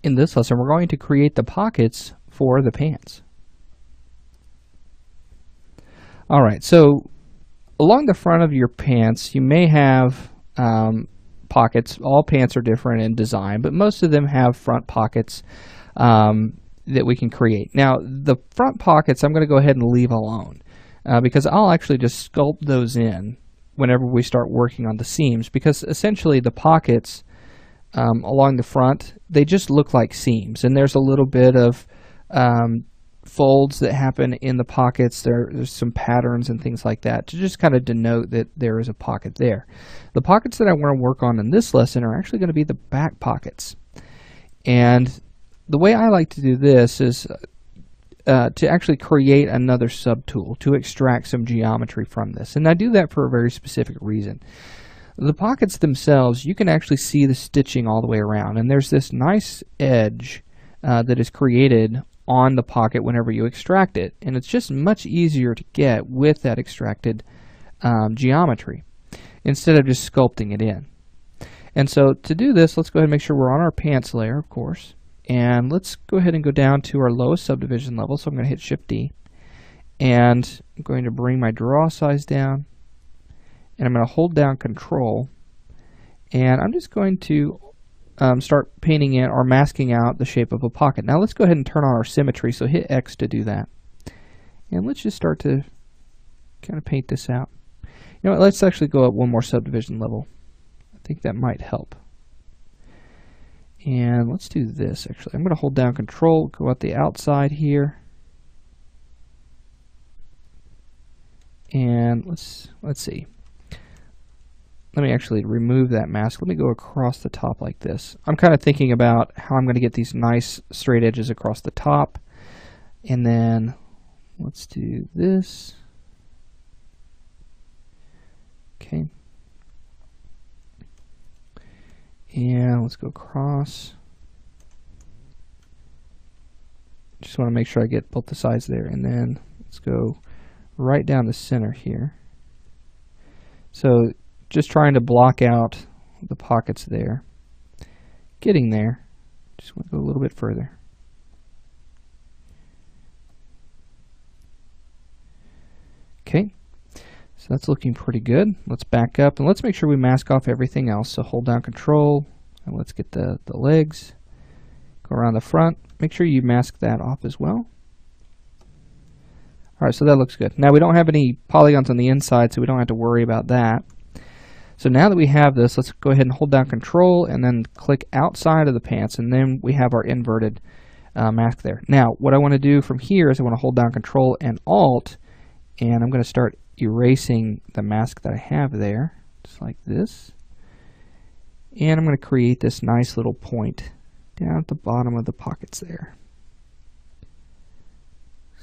In this lesson, we're going to create the pockets for the pants. Alright, so along the front of your pants, you may have pockets. All pants are different in design, but most of them have front pockets that we can create. Now, the front pockets I'm going to go ahead and leave alone because I'll actually just sculpt those in whenever we start working on the seams, because essentially the pockets along the front, they just look like seams, and there's a little bit of folds that happen in the pockets. There's some patterns and things like that to just kind of denote that there is a pocket there. The pockets that I want to work on in this lesson are actually going to be the back pockets. And the way I like to do this is to actually create another subtool to extract some geometry from this. And I do that for a very specific reason. The pockets themselves, you can actually see the stitching all the way around, and there's this nice edge that is created on the pocket whenever you extract it, and it's just much easier to get with that extracted geometry instead of just sculpting it in. And so to do this, let's go ahead and make sure we're on our pants layer, of course, and let's go ahead and go down to our lowest subdivision level. So I'm going to hit Shift D, and I'm going to bring my draw size down, and I'm going to hold down Control, and I'm just going to start painting in or masking out the shape of a pocket. Now let's go ahead and turn on our symmetry, so hit X to do that. And let's just start to kind of paint this out. You know what, let's actually go up one more subdivision level. I think that might help. And let's do this actually. I'm going to hold down Control, go out the outside here. And let's see. Let me actually remove that mask. Let me go across the top like this. I'm kind of thinking about how I'm going to get these nice straight edges across the top. And then let's do this. Okay. And let's go across. Just want to make sure I get both the sides there. And then let's go right down the center here. So just trying to block out the pockets there. Getting there. Just want to go a little bit further. Okay. So that's looking pretty good. Let's back up and let's make sure we mask off everything else. So hold down Control and let's get the legs. Go around the front. Make sure you mask that off as well. Alright, so that looks good. Now we don't have any polygons on the inside, so we don't have to worry about that. So now that we have this, let's go ahead and hold down Control and then click outside of the pants, and then we have our inverted mask there. Now, what I want to do from here is I want to hold down Control and Alt, and I'm going to start erasing the mask that I have there, just like this. And I'm going to create this nice little point down at the bottom of the pockets there.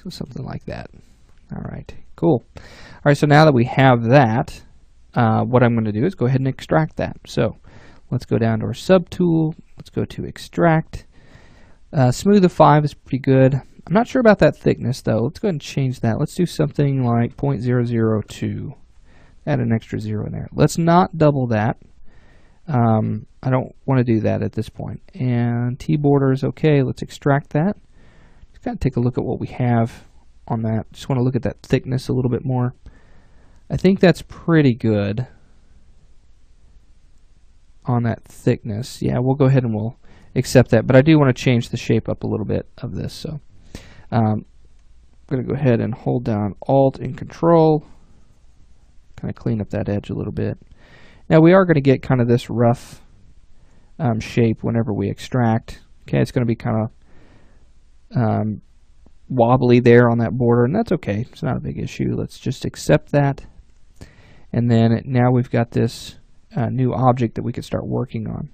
So something like that. All right, cool. All right, so now that we have that, what I'm going to do is go ahead and extract that. So let's go down to our subtool. Let's go to Extract. Smooth of 5 is pretty good. I'm not sure about that thickness though. Let's go ahead and change that. Let's do something like 0.002. Add an extra 0 in there. Let's not double that. I don't want to do that at this point. And T-border is okay. Let's extract that. Just kind of take a look at what we have on that. Just want to look at that thickness a little bit more. I think that's pretty good on that thickness. Yeah, we'll go ahead and we'll accept that. But I do want to change the shape up a little bit of this. So I'm going to go ahead and hold down Alt and Control. Kind of clean up that edge a little bit. Now we are going to get kind of this rough shape whenever we extract. Okay, it's going to be kind of wobbly there on that border, and that's okay. It's not a big issue. Let's just accept that. And then now we've got this new object that we can start working on.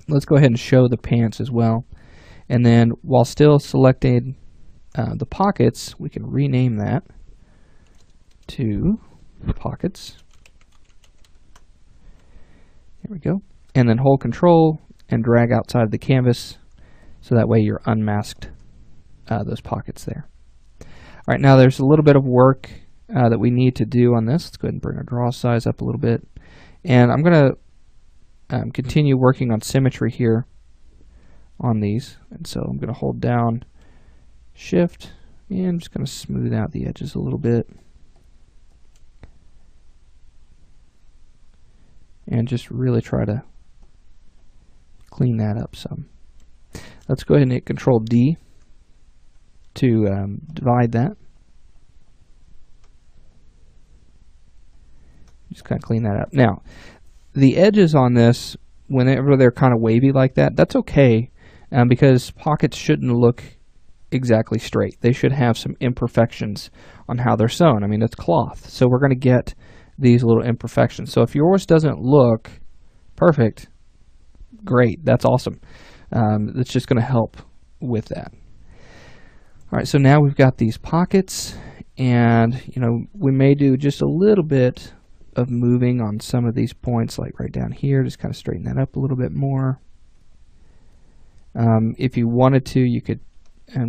Let's go ahead and show the pants as well. And then while still selecting the pockets, we can rename that to pockets. There we go. And then hold Control and drag outside of the canvas so that way you're unmasked those pockets there. All right, now there's a little bit of work that we need to do on this. Let's go ahead and bring our draw size up a little bit. And I'm going to continue working on symmetry here on these. And so I'm going to hold down Shift, and I'm just going to smooth out the edges a little bit. And just really try to clean that up some. Let's go ahead and hit Control D to divide that. Just kind of clean that up. Now, the edges on this, whenever they're kind of wavy like that, that's okay, because pockets shouldn't look exactly straight. They should have some imperfections on how they're sewn. I mean, it's cloth, so we're going to get these little imperfections. So if yours doesn't look perfect, great, that's awesome. That's just going to help with that. All right, so now we've got these pockets, and we may do just a little bit of moving on some of these points, like right down here. Just kind of straighten that up a little bit more. If you wanted to, you could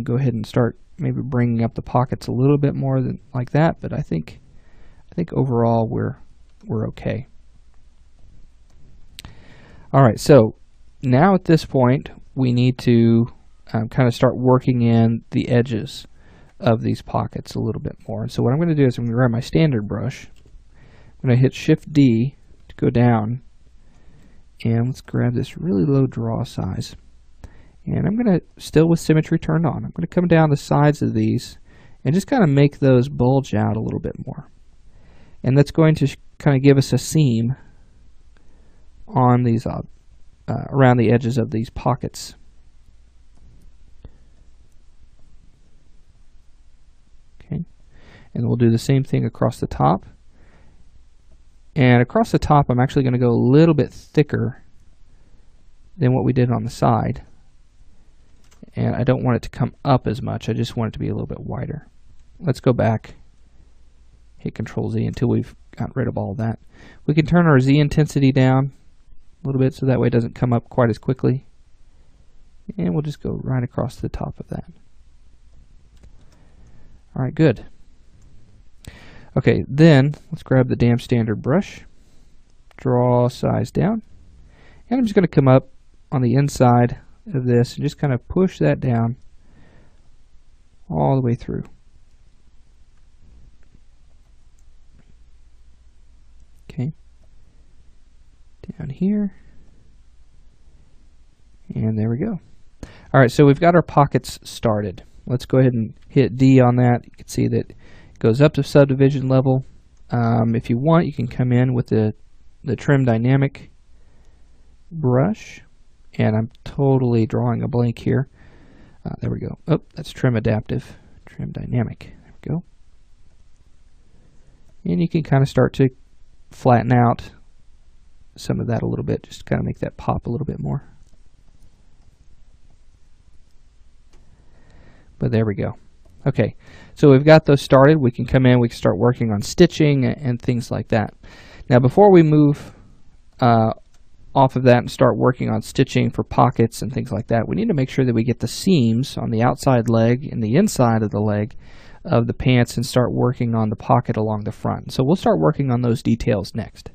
go ahead and start maybe bringing up the pockets a little bit more than like that, but I think overall we're okay. All right, so now at this point we need to kind of start working in the edges of these pockets a little bit more. And so what I'm going to do is I'm going to grab my standard brush. I'm going to hit Shift D to go down, and let's grab this really low draw size. And I'm going to, still with symmetry turned on, I'm going to come down the sides of these and just kind of make those bulge out a little bit more. And that's going to kind of give us a seam on these around the edges of these pockets. Okay, and we'll do the same thing across the top. And across the top, I'm actually going to go a little bit thicker than what we did on the side. And I don't want it to come up as much. I just want it to be a little bit wider. Let's go back, hit Control Z until we've got rid of all of that. We can turn our Z intensity down a little bit so that way it doesn't come up quite as quickly. And we'll just go right across the top of that. All right, good. Okay, then let's grab the damn standard brush, draw size down, and I'm just going to come up on the inside of this and just kind of push that down all the way through. Okay, down here, and there we go. All right, so we've got our pockets started. Let's go ahead and hit D on that. You can see that it goes up to subdivision level. If you want, you can come in with the Trim Dynamic brush, and I'm totally drawing a blank here. There we go. Oh, that's Trim Adaptive, Trim Dynamic. There we go. And you can kind of start to flatten out some of that a little bit, just to kind of make that pop a little bit more. But there we go. Okay, so we've got those started. We can come in, we can start working on stitching and things like that. Now before we move off of that and start working on stitching for pockets and things like that, we need to make sure that we get the seams on the outside leg and the inside of the leg of the pants and start working on the pocket along the front. So we'll start working on those details next.